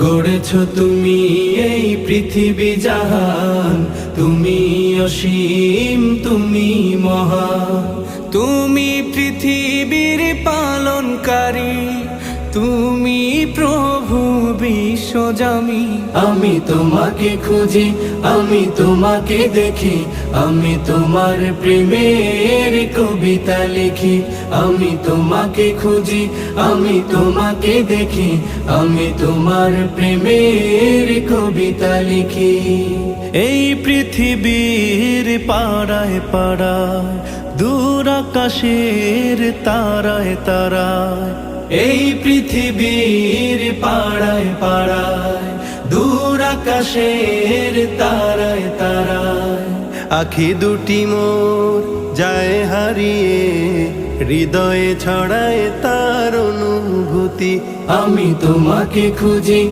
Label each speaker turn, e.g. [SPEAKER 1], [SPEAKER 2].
[SPEAKER 1] গড়েছ তুমি এই পৃথিবী জাহান, তুমি অসীম, তুমি মহান। তুমি পৃথিবীর পালনকারী, তুমি প্রভু বিশ্বজামি। আমি তোমাকে খুঁজি, আমি তোমাকে দেখি, আমি তোমার প্রেমের কবিতা লিখি। আমি তোমাকে খুঁজি, আমি তোমাকে দেখি, আমি তোমার প্রেমের কবিতা লিখি। এই পৃথিবীর পাড়ায় পাড়ায়, দূর আকাশের তারায় তারায়, এই পৃথিবীর পাড়ায় পাড়ায়, দূর আকাশের তারায় তারায়,
[SPEAKER 2] আখি দুটি মোর যায় হারিয়ে, হৃদয়ে ছড়ায় তার অনুভূতি।
[SPEAKER 1] আমি তোমাকে খুঁজি।